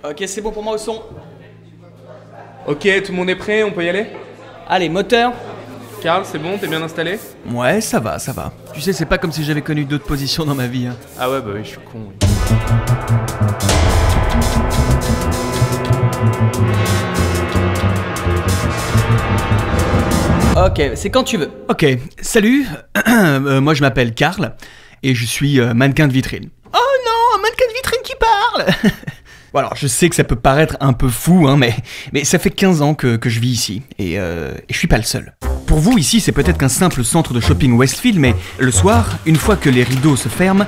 Ok, c'est bon pour moi au son. Ok, tout le monde est prêt, on peut y aller? Allez, moteur. Karl, c'est bon, t'es bien installé? Ouais, ça va, ça va. Tu sais, c'est pas comme si j'avais connu d'autres positions dans ma vie. Hein. Ah ouais, bah oui, je suis con. Oui. Ok, c'est quand tu veux. Ok, salut, moi je m'appelle Karl, et je suis mannequin de vitrine. Oh non, un mannequin de vitrine qui parle. Bon alors, je sais que ça peut paraître un peu fou, hein, mais ça fait 15 ans que je vis ici, et je suis pas le seul. Pour vous, ici, c'est peut-être qu'un simple centre de shopping Westfield, mais le soir, une fois que les rideaux se ferment,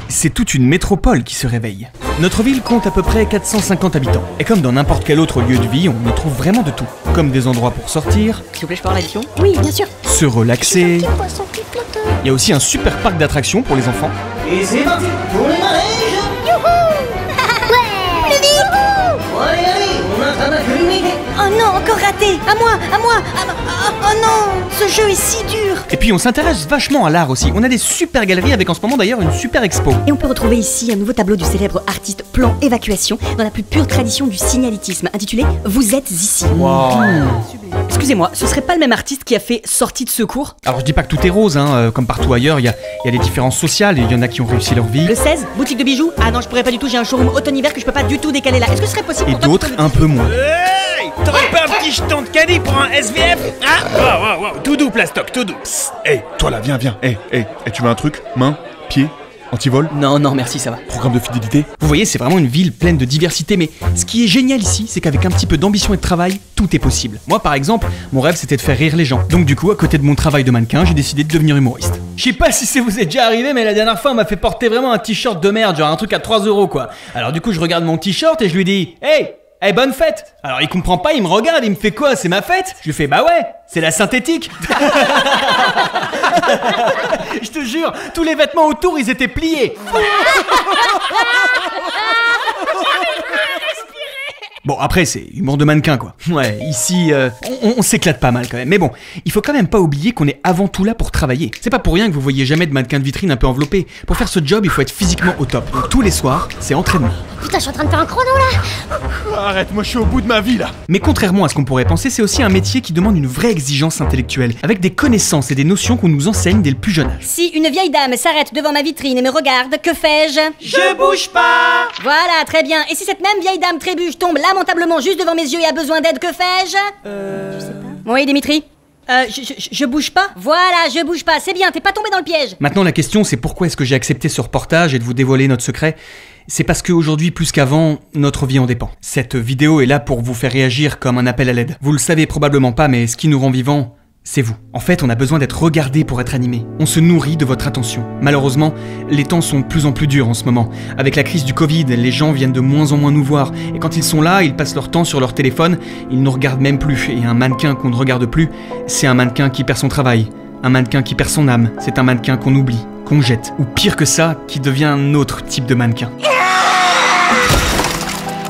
c'est toute une métropole qui se réveille. Notre ville compte à peu près 450 habitants. Et comme dans n'importe quel autre lieu de vie, on y trouve vraiment de tout. Comme des endroits pour sortir, S'il vous plaît, je peux avoir l'addition? Oui, bien sûr. se relaxer. Poisson qui flotte. Il y a aussi un super parc d'attractions pour les enfants. Et c'est parti pour les manèges. Allez, on attrape la communauté. Oh non, encore raté. À moi. Oh non, ce jeu est si dur. Et puis on s'intéresse vachement à l'art aussi. On a des super galeries avec en ce moment d'ailleurs une super expo. Et on peut retrouver ici un nouveau tableau du célèbre artiste Plan Évacuation dans la plus pure tradition du signalitisme, intitulé « Vous êtes ici ». Excusez-moi, ce serait pas le même artiste qui a fait Sortie de secours? Alors je dis pas que tout est rose, hein, comme partout ailleurs, il y a des différences sociales, il y en a qui ont réussi leur vie. Le 16, boutique de bijoux? Ah non, je pourrais pas du tout, j'ai un showroom automne-hiver que je peux pas du tout décaler là. Est-ce que ce serait possible Et pour toi d'autres un peu moins. Hey, t'aurais pas un petit jeton de caddie pour un SVF? Ah, wow, tout doux, plastoc, tout doux. Hey, toi là, viens. Hey, tu veux un truc? Main, pied, antivol, Non, merci, ça va. programme de fidélité? Vous voyez, c'est vraiment une ville pleine de diversité, mais ce qui est génial ici, c'est qu'avec un petit peu d'ambition et de travail, tout est possible. Moi par exemple, mon rêve c'était de faire rire les gens. Donc du coup, à côté de mon travail de mannequin, j'ai décidé de devenir humoriste. Je sais pas si ça vous est déjà arrivé, mais la dernière fois on m'a fait porter vraiment un t-shirt de merde, genre un truc à 3 € quoi. Alors du coup, je regarde mon t-shirt et je lui dis « Hey, bonne fête !» Alors il comprend pas, il me regarde, il me fait quoi? C'est ma fête? Je lui fais bah ouais, c'est la synthétique. Je te jure, tous les vêtements autour ils étaient pliés. Bon après c'est humour de mannequin quoi. Ouais, ici on s'éclate pas mal quand même. Mais bon, il faut quand même pas oublier qu'on est avant tout là pour travailler. C'est pas pour rien que vous voyez jamais de mannequin de vitrine un peu enveloppé. Pour faire ce job, il faut être physiquement au top. Donc tous les soirs, c'est entraînement. Putain, je suis en train de faire un chrono là. Arrête, moi je suis au bout de ma vie là. Mais contrairement à ce qu'on pourrait penser, c'est aussi un métier qui demande une vraie exigence intellectuelle, avec des connaissances et des notions qu'on nous enseigne dès le plus jeune âge. Si une vieille dame s'arrête devant ma vitrine et me regarde, que fais-je? Je bouge pas! Voilà, très bien. Et si cette même vieille dame trébuche, tombe lamentablement juste devant mes yeux et a besoin d'aide, que fais-je? Je sais pas. Oui, Dimitri? Je bouge pas? Voilà, je bouge pas. C'est bien, t'es pas tombé dans le piège. Maintenant la question c'est pourquoi est-ce que j'ai accepté ce reportage et de vous dévoiler notre secret? C'est parce qu'aujourd'hui plus qu'avant, notre vie en dépend. Cette vidéo est là pour vous faire réagir comme un appel à l'aide. Vous le savez probablement pas, mais ce qui nous rend vivants, c'est vous. En fait, on a besoin d'être regardé pour être animé. On se nourrit de votre attention. Malheureusement, les temps sont de plus en plus durs en ce moment. Avec la crise du Covid, les gens viennent de moins en moins nous voir. Et quand ils sont là, ils passent leur temps sur leur téléphone, ils nous regardent même plus. Et un mannequin qu'on ne regarde plus, c'est un mannequin qui perd son travail. Un mannequin qui perd son âme. C'est un mannequin qu'on oublie, qu'on jette. Ou pire que ça, qui devient un autre type de mannequin.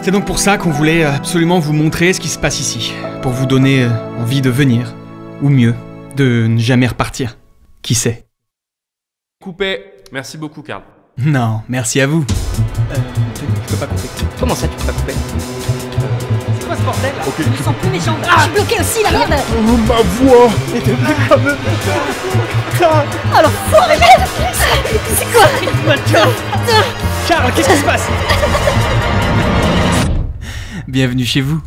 C'est donc pour ça qu'on voulait absolument vous montrer ce qui se passe ici. Pour vous donner envie de venir. Ou mieux, de ne jamais repartir. Qui sait? Coupé. Merci beaucoup, Karl. Non, merci à vous. Je peux pas couper. Comment ça, tu peux pas couper? C'est quoi ce bordel là? Je me sens plus méchante. Je suis bloquée aussi, la merde. Oh, ma voix. Alors, faut c'est quoi? Karl, qu'est-ce qui se passe? Bienvenue chez vous.